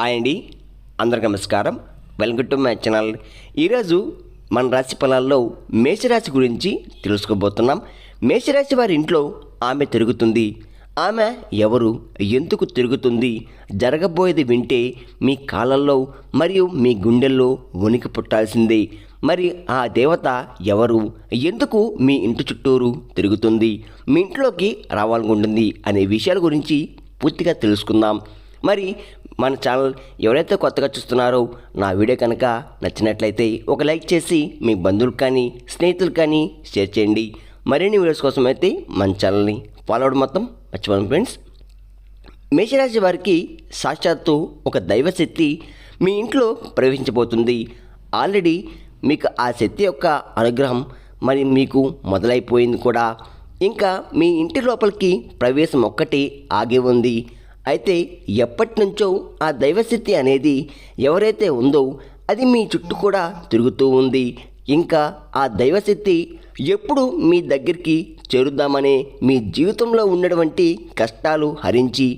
Hi అండి, అందరికీ నమస్కారం. Welcome to my channel. ఈరోజు మన రాశి ఫలాల్లో మేషరాశి గురించి తెలుసుకోబోతున్నాం. మేషరాశి వారి ఇంట్లో ఆమె తిరుగుతుంది. ఆమె ఎవరు, ఎందుకు తిరుగుతుంది, జరగబోయేది వింటే మీ కాళ్ళల్లో మరియు మీ గుండెల్లో వణికి పుట్టాల్సిందే. మరి ఆ దేవత ఎవరు, ఎందుకు మీ ఇంటి చుట్టూరు తిరుగుతుంది, మీ ఇంట్లోకి రావాలనుకుంటుంది అనే విషయాల గురించి పూర్తిగా తెలుసుకుందాం. మరి మన ఛానల్ ఎవరైతే కొత్తగా చూస్తున్నారో నా వీడియో కనుక నచ్చినట్లయితే ఒక లైక్ చేసి మీ బంధువులకు కానీ స్నేహితులకు కానీ షేర్ చేయండి. మరిన్ని వీడియోస్ కోసం అయితే మన ఛానల్ని ఫాలో అవడం మొత్తం మర్చిపోండి ఫ్రెండ్స్. మేషరాశి వారికి సాక్షాత్తు ఒక దైవశక్తి మీ ఇంట్లో ప్రవేశించబోతుంది. ఆల్రెడీ మీకు ఆ శక్తి యొక్క అనుగ్రహం మరి మీకు మొదలైపోయింది కూడా. ఇంకా మీ ఇంటి లోపలికి ప్రవేశం ఒక్కటి ఆగి ఉంది. అయితే ఎప్పటి నుంచో ఆ దైవశక్తి అనేది ఎవరైతే ఉందో అది మీ చుట్టూ కూడా తిరుగుతూ ఉంది. ఇంకా ఆ దైవశక్తి ఎప్పుడు మీ దగ్గరికి చేరుద్దామనే మీ జీవితంలో ఉన్నటువంటి కష్టాలు హరించి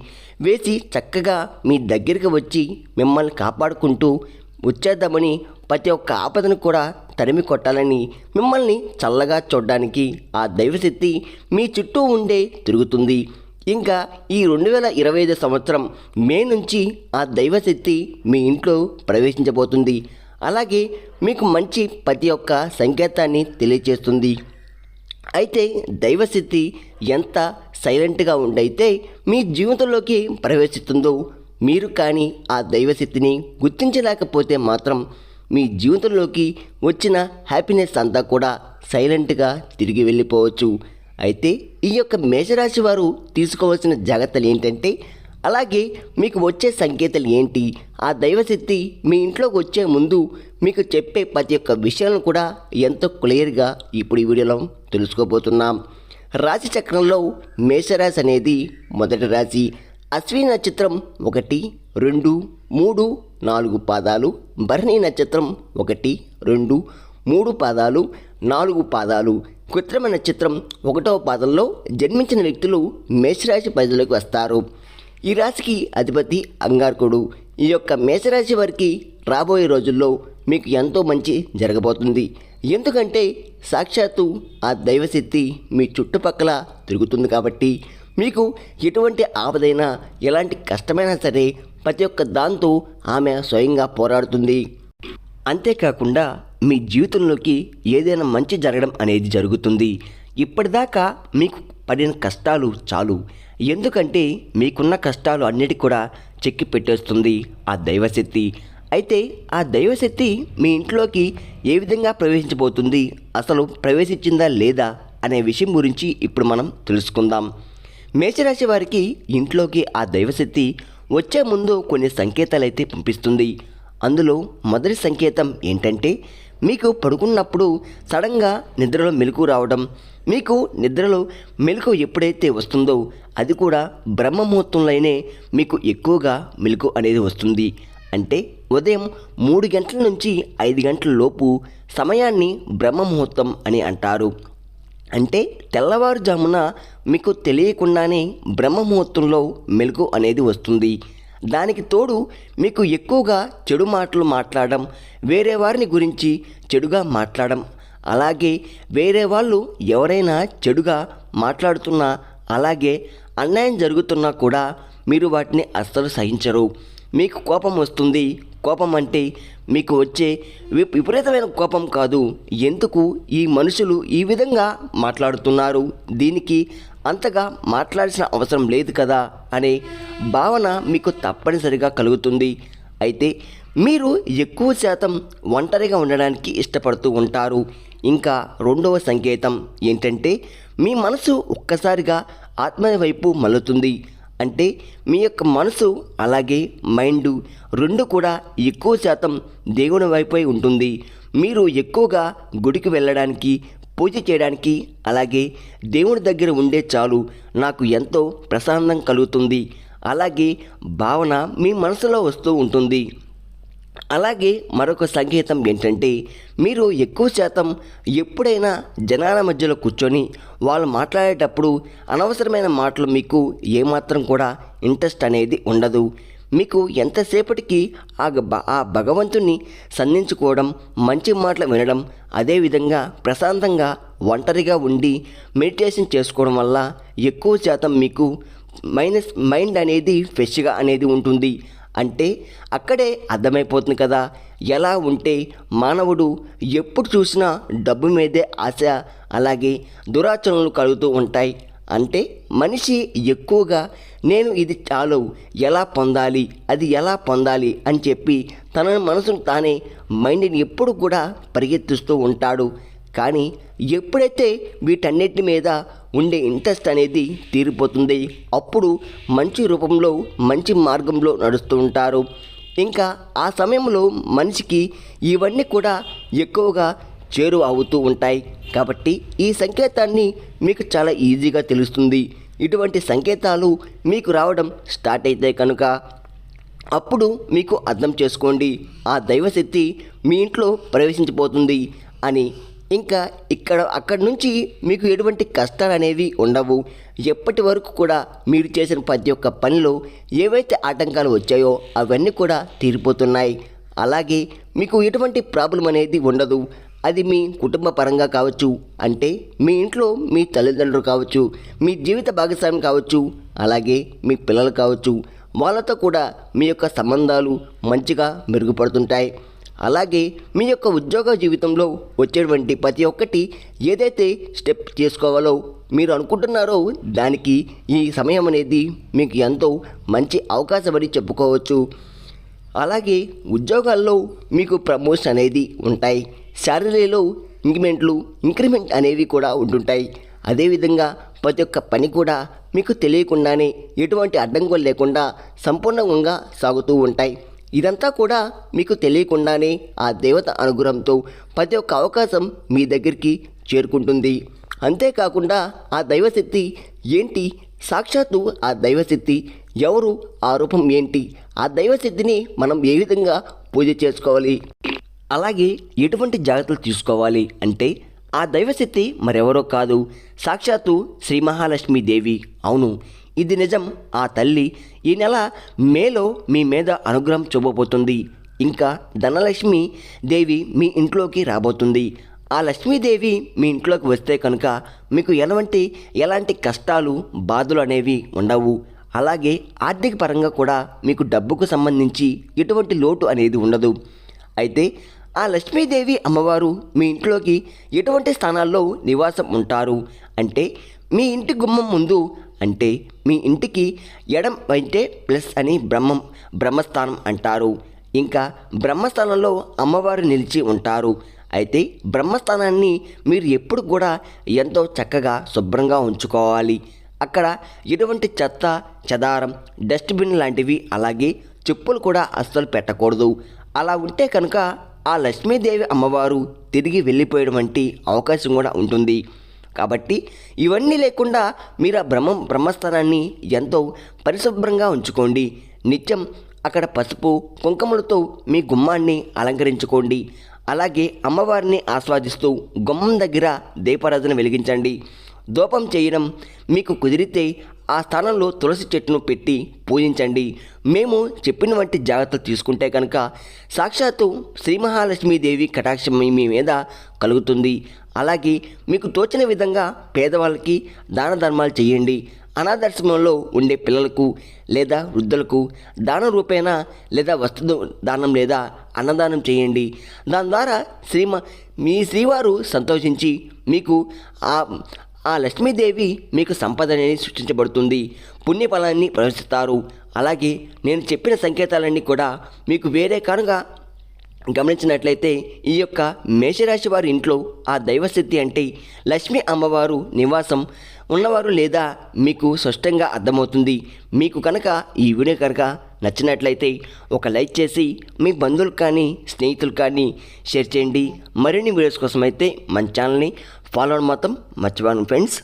వేసి చక్కగా మీ దగ్గరికి వచ్చి మిమ్మల్ని కాపాడుకుంటూ వచ్చేద్దామని ప్రతి ఒక్క ఆపదను కూడా తరిమి కొట్టాలని మిమ్మల్ని చల్లగా చూడడానికి ఆ దైవశక్తి మీ చుట్టూ ఉండే తిరుగుతుంది. ఇంకా ఈ 2025 సంవత్సరం మే నుంచి ఆ దైవశక్తి మీ ఇంట్లో ప్రవేశించబోతుంది. అలాగే మీకు మంచి ప్రతి ఒక్క సంకేతాన్ని తెలియజేస్తుంది. అయితే దైవశక్తి ఎంత సైలెంట్గా ఉండైతే మీ జీవితంలోకి ప్రవేశిస్తుందో మీరు కానీ ఆ దైవశక్తిని గుర్తించలేకపోతే మాత్రం మీ జీవితంలోకి వచ్చిన హ్యాపీనెస్ అంతా కూడా సైలెంట్గా తిరిగి వెళ్ళిపోవచ్చు. అయితే ఈ యొక్క మేషరాశి వారు తీసుకోవాల్సిన జాగ్రత్తలు ఏంటంటే, అలాగే మీకు వచ్చే సంకేతాలు ఏంటి, ఆ దైవశక్తి మీ ఇంట్లోకి వచ్చే ముందు మీకు చెప్పే ప్రతి ఒక్క విషయాలను కూడా ఎంతో క్లియర్గా ఇప్పుడు ఈ వీడియోలో తెలుసుకోబోతున్నాం. రాశి చక్రంలో మేషరాశి అనేది మొదటి రాశి. అశ్విని నక్షత్రం 1, 2, 3, 4 పాదాలు, భరణి నక్షత్రం 1, 2, 3 పాదాలు, 4 పాదాలు, కృత్రిమ నక్షత్రం 1వ పాదంలో జన్మించిన వ్యక్తులు మేషరాశి పరిధిలోకి వస్తారు. ఈ రాశికి అధిపతి అంగారకుడు. ఈ యొక్క మేషరాశి వారికి రాబోయే రోజుల్లో మీకు ఎంతో మంచి జరగబోతుంది. ఎందుకంటే సాక్షాత్తు ఆ దైవశక్తి మీ చుట్టుపక్కల తిరుగుతుంది కాబట్టి మీకు ఎటువంటి ఆపదైనా ఎలాంటి కష్టమైనా సరే ప్రతి ఒక్క దాంతో ఆమె స్వయంగా పోరాడుతుంది. అంతేకాకుండా మీ జీవితంలోకి ఏదైనా మంచి జరగడం అనేది జరుగుతుంది. ఇప్పటిదాకా మీకు పడిన కష్టాలు చాలు. ఎందుకంటే మీకున్న కష్టాలు అన్నిటి కూడా చెక్కి పెట్టేస్తుంది ఆ దైవశక్తి. అయితే ఆ దైవశక్తి మీ ఇంట్లోకి ఏ విధంగా ప్రవేశించబోతుంది, అసలు ప్రవేశించిందా లేదా అనే విషయం గురించి ఇప్పుడు మనం తెలుసుకుందాం. మేషరాశి వారికి ఇంట్లోకి ఆ దైవశక్తి వచ్చే ముందు కొన్ని సంకేతాలు అయితే పంపిస్తుంది. అందులో మొదటి సంకేతం ఏంటంటే, మీకు పడుకున్నప్పుడు సడన్గా నిద్రలో మెలకు రావడం. మీకు నిద్రలో మెలకు ఎప్పుడైతే వస్తుందో అది కూడా బ్రహ్మ ముహూర్తంలోనే మీకు ఎక్కువగా మెలకు అనేది వస్తుంది. అంటే ఉదయం 3 గంటల నుంచి 5 గంటల లోపు సమయాన్ని బ్రహ్మ ముహూర్తం అని అంటారు. అంటే తెల్లవారుజామున మీకు తెలియకుండానే బ్రహ్మ ముహూర్తంలో మెలకు అనేది వస్తుంది. దానికి తోడు మీకు ఎక్కువగా చెడు మాటలు మాట్లాడడం, వేరే వారిని గురించి చెడుగా మాట్లాడడం, అలాగే వేరే వాళ్ళు ఎవరైనా చెడుగా మాట్లాడుతున్నా, అలాగే అన్యాయం జరుగుతున్నా కూడా మీరు వాటిని అస్సలు సహించరు. మీకు కోపం వస్తుంది. కోపం అంటే మీకు వచ్చే విపరీతమైన కోపం కాదు, ఎందుకు ఈ మనుషులు ఈ విధంగా మాట్లాడుతున్నారు, దీనికి అంతగా మాట్లాడాల్సిన అవసరం లేదు కదా అనే భావన మీకు తప్పనిసరిగా కలుగుతుంది. అయితే మీరు ఎక్కువ శాతం ఒంటరిగా ఉండడానికి ఇష్టపడుతూ ఉంటారు. ఇంకా రెండవ సంకేతం ఏంటంటే, మీ మనసు ఒక్కసారిగా ఆత్మ వైపు మళ్ళుతుంది. అంటే మీ యొక్క మనసు అలాగే మైండ్ రెండు కూడా ఎక్కువ శాతం దేవుని వైపే ఉంటుంది. మీరు ఎక్కువగా గుడికి వెళ్ళడానికి, పూజ చేయడానికి, అలాగే దేవుని దగ్గర ఉండే చాలు నాకు ఎంతో ప్రశాంతం కలుగుతుంది అలాగే భావన మీ మనసులో వస్తూ ఉంటుంది. అలాగే మరొక సంకేతం ఏంటంటే, మీరు ఎక్కువ శాతం ఎప్పుడైనా జనాల మధ్యలో కూర్చొని వాళ్ళు మాట్లాడేటప్పుడు అనవసరమైన మాటలు మీకు ఏమాత్రం కూడా ఇంట్రెస్ట్ అనేది ఉండదు. మీకు ఎంతసేపటికి ఆ భగవంతుని సంధించుకోవడం, మంచి మాటలు వినడం, అదేవిధంగా ప్రశాంతంగా ఒంటరిగా ఉండి మెడిటేషన్ చేసుకోవడం వల్ల ఎక్కువ శాతం మీకు మైండ్ అనేది ఫ్రెష్గా అనేది ఉంటుంది. అంటే అక్కడే అర్థమైపోతుంది కదా, ఎలా ఉంటే మానవుడు ఎప్పుడు చూసినా డబ్బు మీదే ఆశ, అలాగే దురాచరణలు కలుగుతూ ఉంటాయి. అంటే మనిషి ఎక్కువగా నేను ఇది చాలు, ఎలా పొందాలి, అది ఎలా పొందాలి అని చెప్పి తన మనసును తానే మైండ్ని ఎప్పుడు కూడా పరిగెత్తిస్తూ ఉంటాడు. కానీ ఎప్పుడైతే వీటన్నిటి మీద ఉండే ఇంట్రెస్ట్ అనేది తీరిపోతుంది, అప్పుడు మంచి రూపంలో మంచి మార్గంలో నడుస్తూ ఉంటారు. ఇంకా ఆ సమయంలో మనిషికి ఇవన్నీ కూడా ఎక్కువగా చేరువ అవుతూ ఉంటాయి. కాబట్టి ఈ సంకేతాన్ని మీకు చాలా ఈజీగా తెలుస్తుంది. ఇటువంటి సంకేతాలు మీకు రావడం స్టార్ట్ అయితే కనుక అప్పుడు మీకు అర్థం చేసుకోండి, ఆ దైవశక్తి మీ ఇంట్లో ప్రవేశించిపోతుంది అని. ఇంకా అక్కడి నుంచి మీకు ఎటువంటి కష్టాలు అనేవి ఉండవు. ఎప్పటి వరకు కూడా మీరు చేసిన ప్రతి ఒక్క పనిలో ఏవైతే ఆటంకాలు వచ్చాయో అవన్నీ కూడా తీరిపోతున్నాయి. అలాగే మీకు ఎటువంటి ప్రాబ్లం అనేది ఉండదు. అది మీ కుటుంబ పరంగా కావచ్చు, అంటే మీ ఇంట్లో మీ తల్లిదండ్రులు కావచ్చు, మీ జీవిత భాగస్వామి కావచ్చు, అలాగే మీ పిల్లలు కావచ్చు, వాళ్ళతో కూడా మీ యొక్క సంబంధాలు మంచిగా మెరుగుపడుతుంటాయి. అలాగే మీ యొక్క ఉద్యోగ జీవితంలో వచ్చేటువంటి ప్రతి ఒక్కటి ఏదైతే స్టెప్ చేసుకోవాలో మీరు అనుకుంటున్నారో దానికి ఈ సమయం అనేది మీకు ఎంతో మంచి అవకాశం అని చెప్పుకోవచ్చు. అలాగే ఉద్యోగాల్లో మీకు ప్రమోషన్ అనేది ఉంటాయి, శాలరీలో ఇంక్రిమెంట్ అనేవి కూడా ఉంటుంటాయి. అదేవిధంగా ప్రతి ఒక్క పని కూడా మీకు తెలియకుండానే ఎటువంటి అడ్డంకులు లేకుండా సంపూర్ణంగా సాగుతూ ఉంటాయి. ఇదంతా కూడా మీకు తెలియకుండానే ఆ దేవత అనుగ్రహంతో ప్రతి ఒక్క అవకాశం మీ దగ్గరికి చేరుకుంటుంది. అంతేకాకుండా ఆ దైవశక్తి ఏంటి, సాక్షాత్తు ఆ దైవశక్తి ఎవరు, ఆ రూపం ఏంటి, ఆ దైవశక్తిని మనం ఏ విధంగా పూజ చేసుకోవాలి, అలాగే ఎటువంటి జాగ్రత్తలు తీసుకోవాలి అంటే ఆ దైవశక్తి మరెవరో కాదు, సాక్షాత్తు శ్రీ మహాలక్ష్మీదేవి. అవును, ఇది నిజం. ఆ తల్లి ఈ నెల మేలో మీ మీద అనుగ్రహం చూపబోతుంది. ఇంకా ధనలక్ష్మి దేవి మీ ఇంట్లోకి రాబోతుంది. ఆ లక్ష్మీదేవి మీ ఇంట్లోకి వస్తే కనుక మీకు ఎలాంటి కష్టాలు, బాధలు అనేవి ఉండవు. అలాగే ఆర్థిక పరంగా కూడా మీకు డబ్బుకు సంబంధించి ఎటువంటి లోటు అనేది ఉండదు. అయితే ఆ లక్ష్మీదేవి అమ్మవారు మీ ఇంట్లోకి ఎటువంటి స్థానాల్లో నివాసం ఉంటారు అంటే మీ ఇంటి గుమ్మం ముందు, అంటే మీ ఇంటికి ఎడం అయితే ప్లస్ అని బ్రహ్మస్థానం అంటారు. ఇంకా బ్రహ్మస్థానంలో అమ్మవారు నిలిచి ఉంటారు. అయితే బ్రహ్మస్థానాన్ని మీరు ఎప్పుడు కూడా ఎంతో చక్కగా శుభ్రంగా ఉంచుకోవాలి. అక్కడ ఎటువంటి చెత్త చెదారం, డస్ట్బిన్ లాంటివి, అలాగే చెప్పులు కూడా అస్సలు పెట్టకూడదు. అలా ఉంటే కనుక ఆ లక్ష్మీదేవి అమ్మవారు తిరిగి వెళ్ళిపోయడం వంటి అవకాశం కూడా ఉంటుంది. కాబట్టి ఇవన్నీ లేకుండా మీరు ఆ బ్రహ్మస్థానాన్ని ఎంతో పరిశుభ్రంగా ఉంచుకోండి. నిత్యం అక్కడ పసుపు కుంకుమలతో మీ గుమ్మాన్ని అలంకరించుకోండి. అలాగే అమ్మవారిని ఆస్వాదిస్తూ గుమ్మం దగ్గర దీపారాధన వెలిగించండి. ధూపం చేయడం మీకు కుదిరితే ఆ స్థానంలో తులసి చెట్టును పెట్టి పూజించండి. మేము చెప్పిన వంటి జాగ్రత్తలు తీసుకుంటే కనుక సాక్షాత్తు శ్రీ మహాలక్ష్మీదేవి కటాక్షం మీ మీద కలుగుతుంది. అలాగే మీకు తోచిన విధంగా పేదవాళ్ళకి దాన ధర్మాలు చేయండి. అనాథాశ్రమంలో ఉండే పిల్లలకు లేదా వృద్ధులకు దాన రూపేణ లేదా వస్తు దానం లేదా అన్నదానం చేయండి. దాని ద్వారా మీ శ్రీవారు సంతోషించి మీకు ఆ లక్ష్మీదేవి మీకు సంపద అనేది సృష్టించబడుతుంది, పుణ్యఫలాన్ని ప్రవేశిస్తారు. అలాగే నేను చెప్పిన సంకేతాలన్నీ కూడా మీకు వేరే కనుక గమనించినట్లయితే ఈ యొక్క మేషరాశి వారి ఇంట్లో ఆ దైవశక్తి అంటే లక్ష్మీ అమ్మవారు నివాసం ఉన్నవారు లేదా మీకు స్పష్టంగా అర్థమవుతుంది. మీకు కనుక ఈ వీడియో కనుక నచ్చినట్లయితే ఒక లైక్ చేసి మీ బంధువులకు కానీ స్నేహితులు కానీ షేర్ చేయండి. మరిన్ని వీడియోస్ కోసం అయితే మన ఛానల్ని ఫాలో అవ్వడం మాత్రం మర్చిపోండి ఫ్రెండ్స్.